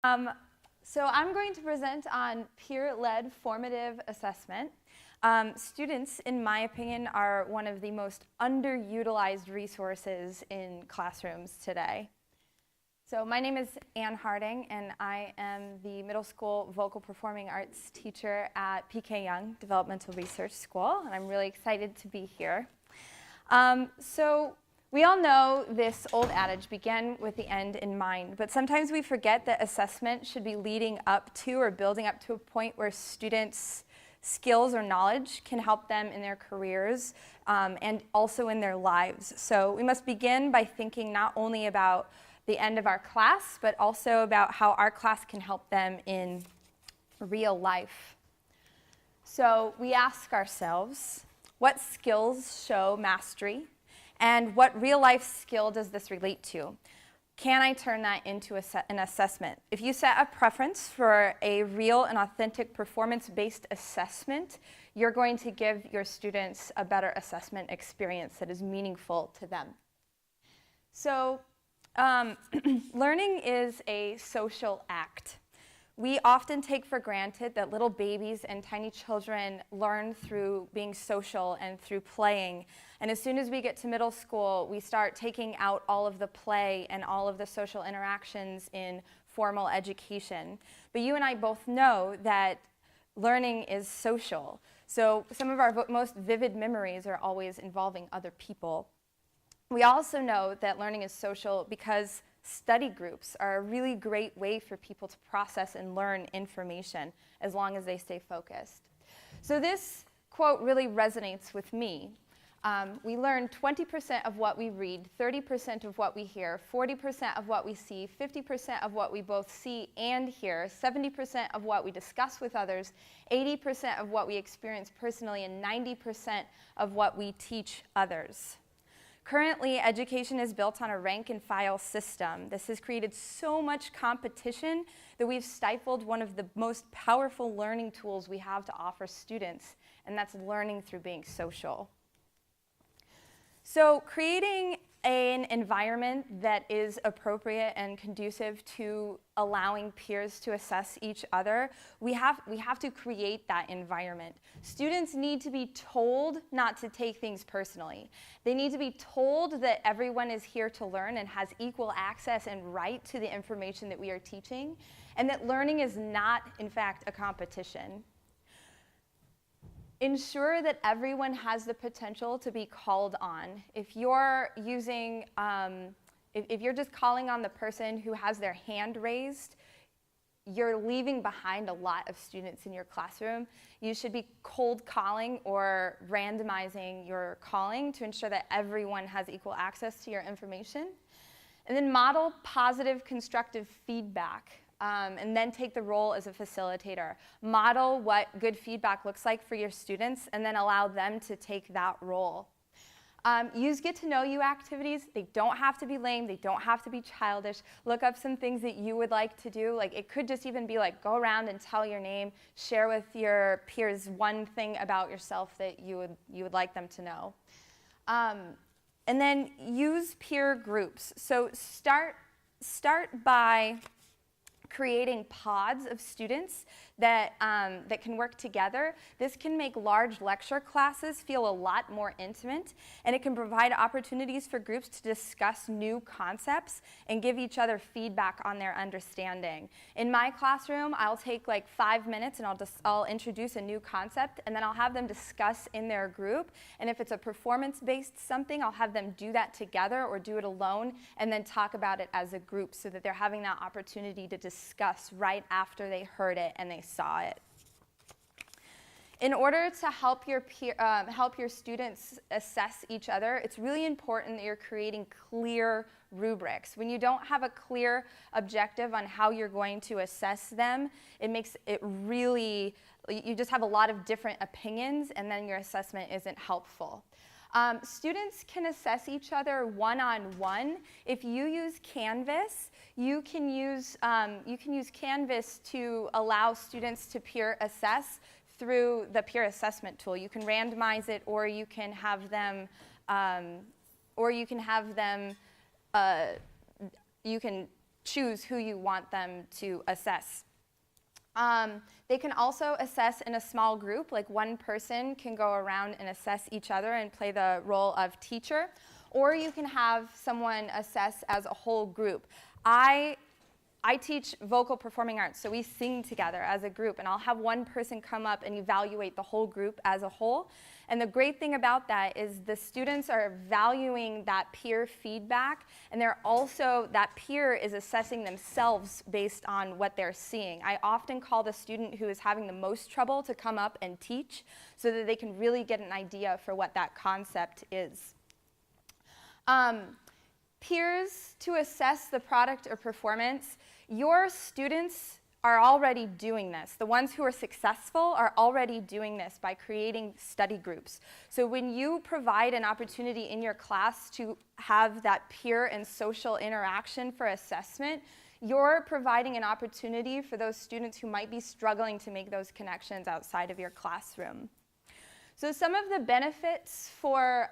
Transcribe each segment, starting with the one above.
Um, so I'm going to present on peer-led formative assessment. Students, in my opinion, are one of the most underutilized resources in classrooms today. So my name is Ann Harding, and I am the middle school vocal performing arts teacher at PK Young Developmental Research School, and I'm really excited to be here. So we all know this old adage, begin with the end in mind, but sometimes we forget that assessment should be leading up to or building up to a point where students' skills or knowledge can help them in their careers and also in their lives. So we must begin by thinking not only about the end of our class, but also about how our class can help them in real life. So we ask ourselves, what skills show mastery? And what real-life skill does this relate to? Can I turn that into an assessment? If you set a preference for a real and authentic performance-based assessment, you're going to give your students a better assessment experience that is meaningful to them. So learning is a social act. We often take for granted that little babies and tiny children learn through being social and through playing. And as soon as we get to middle school, we start taking out all of the play and all of the social interactions in formal education. But you and I both know that learning is social. So some of our most vivid memories are always involving other people. We also know that learning is social because study groups are a really great way for people to process and learn information as long as they stay focused. So this quote really resonates with me. We learn 20% of what we read, 30% of what we hear, 40% of what we see, 50% of what we both see and hear, 70% of what we discuss with others, 80% of what we experience personally, and 90% of what we teach others. Currently, education is built on a rank and file system. This has created so much competition that we've stifled one of the most powerful learning tools we have to offer students, and that's learning through being social. So creating an environment that is appropriate and conducive to allowing peers to assess each other, we have to create that environment. Students need to be told not to take things personally. They need to be told that everyone is here to learn and has equal access and right to the information that we are teaching, and that learning is not, in fact, a competition. Ensure that everyone has the potential to be called on. If you're using, if you're just calling on the person who has their hand raised, you're leaving behind a lot of students in your classroom. You should be cold calling or randomizing your calling to ensure that everyone has equal access to your information. And then model positive, constructive feedback. And then take the role as a facilitator. Model what good feedback looks like for your students, and then allow them to take that role. Use get-to-know-you activities. They don't have to be lame. They don't have to be childish. Look up some things that you would like to do. Like, it could just even be like, go around and tell your name. Share with your peers one thing about yourself that you would like them to know. And then use peer groups. So start by creating pods of students that can work together. This can make large lecture classes feel a lot more intimate, and it can provide opportunities for groups to discuss new concepts and give each other feedback on their understanding. In my classroom, I'll take like 5 minutes and I'll introduce a new concept, and then I'll have them discuss in their group. And if it's a performance-based something, I'll have them do that together or do it alone, and then talk about it as a group so that they're having that opportunity to discuss right after they heard it and they saw it. In order to help your students assess each other, it's really important that you're creating clear rubrics. When you don't have a clear objective on how you're going to assess them, it makes it really, you just have a lot of different opinions, and then your assessment isn't helpful. Students can assess each other one-on-one. If you use Canvas, you can use Canvas to allow students to peer assess through the peer assessment tool. You can randomize it, or you can have them, you can choose who you want them to assess. They can also assess in a small group, like one person can go around and assess each other and play the role of teacher, or you can have someone assess as a whole group. I teach vocal performing arts, so we sing together as a group, and I'll have one person come up and evaluate the whole group as a whole. And the great thing about that is the students are valuing that peer feedback, and they're also, that peer is assessing themselves based on what they're seeing. I often call the student who is having the most trouble to come up and teach so that they can really get an idea for what that concept is. Peers to assess the product or performance, your students are already doing this. The ones who are successful are already doing this by creating study groups. So when you provide an opportunity in your class to have that peer and social interaction for assessment, you're providing an opportunity for those students who might be struggling to make those connections outside of your classroom. So some of the benefits for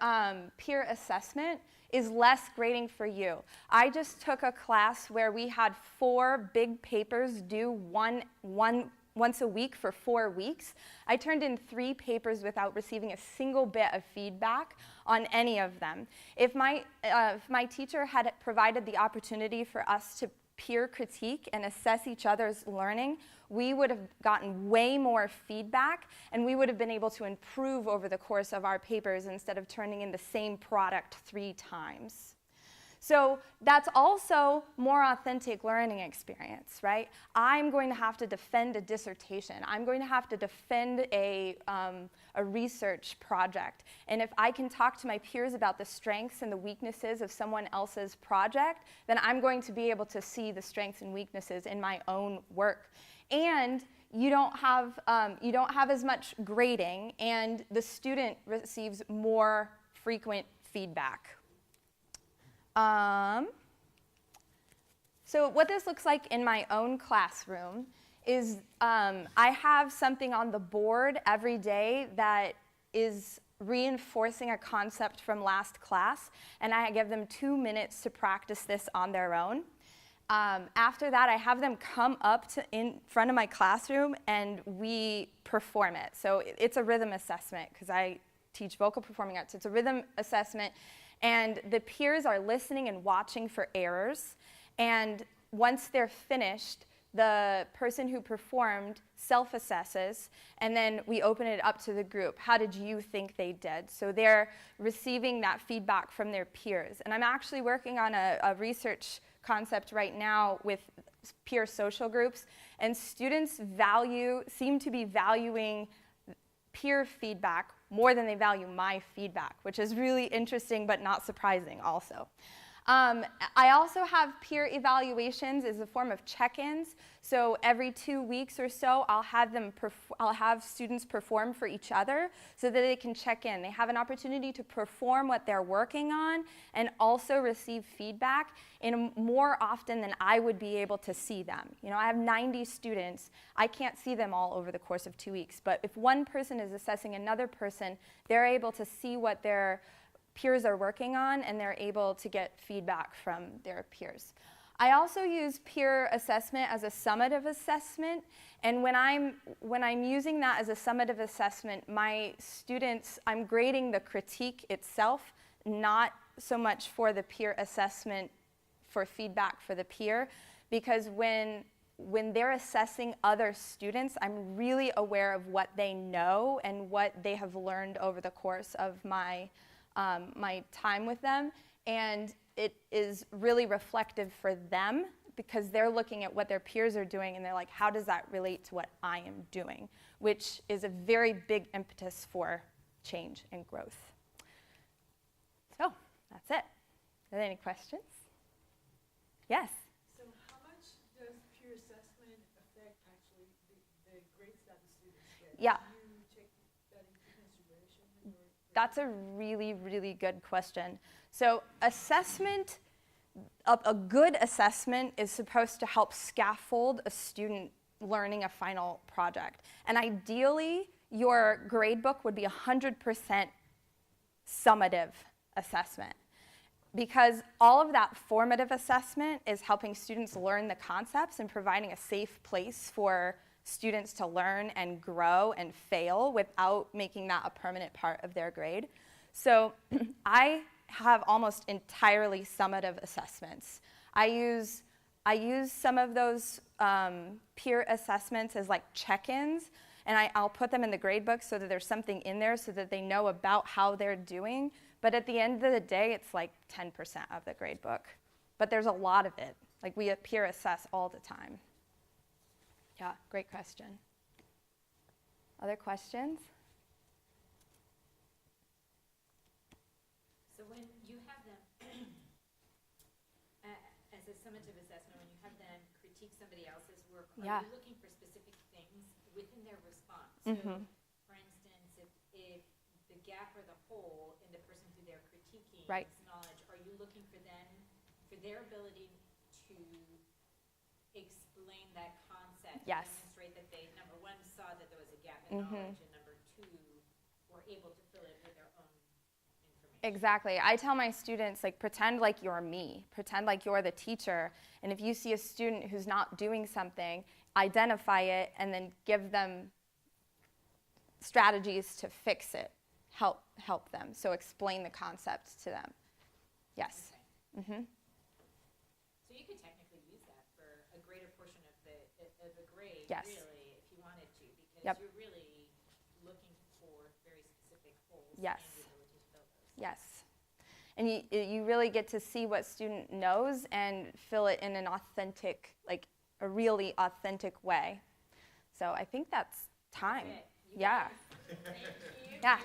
peer assessment is less grading for you. I just took a class where we had 4 big papers due once a week for 4 weeks. I turned in 3 papers without receiving a single bit of feedback on any of them. If my teacher had provided the opportunity for us to peer critique and assess each other's learning, we would have gotten way more feedback, and we would have been able to improve over the course of our papers instead of turning in the same product 3 times. So that's also more authentic learning experience, right? I'm going to have to defend a dissertation. I'm going to have to defend a research project. And if I can talk to my peers about the strengths and the weaknesses of someone else's project, then I'm going to be able to see the strengths and weaknesses in my own work. And you don't have as much grading, and the student receives more frequent feedback. So what this looks like in my own classroom is I have something on the board every day that is reinforcing a concept from last class, and I give them 2 minutes to practice this on their own. After that, I have them come up in front of my classroom and we perform it. So it's a rhythm assessment because I teach vocal performing arts. It's a rhythm assessment, and the peers are listening and watching for errors. And once they're finished, the person who performed self-assesses, and then we open it up to the group. How did you think they did? So they're receiving that feedback from their peers. And I'm actually working on a research concept right now with peer social groups, and students seem to be valuing peer feedback more than they value my feedback, which is really interesting but not surprising also. I also have peer evaluations as a form of check-ins. So every 2 weeks or so, I'll have students perform for each other so that they can check in. They have an opportunity to perform what they're working on and also receive feedback more often than I would be able to see them. You know, I have 90 students. I can't see them all over the course of 2 weeks. But if one person is assessing another person, they're able to see what their peers are working on, and they're able to get feedback from their peers. I also use peer assessment as a summative assessment, and when I'm using that as a summative assessment, my students, I'm grading the critique itself, not so much for the peer assessment for feedback for the peer, because when they're assessing other students, I'm really aware of what they know and what they have learned over the course of my time with them, and it is really reflective for them because they're looking at what their peers are doing and they're like, how does that relate to what I am doing? Which is a very big impetus for change and growth. So that's it. Are there any questions? Yes? So how much does peer assessment affect actually the grades that the students get? Yeah. That's a really, really good question. So assessment, a good assessment is supposed to help scaffold a student learning a final project. And ideally, your grade book would be 100% summative assessment. because all of that formative assessment is helping students learn the concepts and providing a safe place for students to learn and grow and fail without making that a permanent part of their grade. So I have almost entirely summative assessments. I use some of those peer assessments as like check-ins, and I'll put them in the grade book so that there's something in there so that they know about how they're doing. But at the end of the day, it's like 10% of the grade book. But there's a lot of it. Like we peer assess all the time. Yeah, great question. Other questions? So when you have them, as a summative assessment, when you have them critique somebody else's work, are you looking for specific things within their response? So, for instance, if the gap or the hole in the person who they're critiquing is knowledge, are you looking for them, for their ability to explain that concept, demonstrate that they, number one, saw that there was a gap in knowledge, and number two, were able to fill it with their own information? Exactly. I tell my students, like, pretend like you're me. Pretend like you're the teacher. And if you see a student who's not doing something, identify it and then give them strategies to fix it. Help them. So explain the concepts to them. Yes. Okay. So you could technically use that for a greater portion of the grade, really, if you wanted to, because you're really looking for very specific holes and the ability to fill those. Yes. And you really get to see what student knows and fill it in an authentic, like a really authentic way. So I think that's time. That's it. Thank you. Yeah.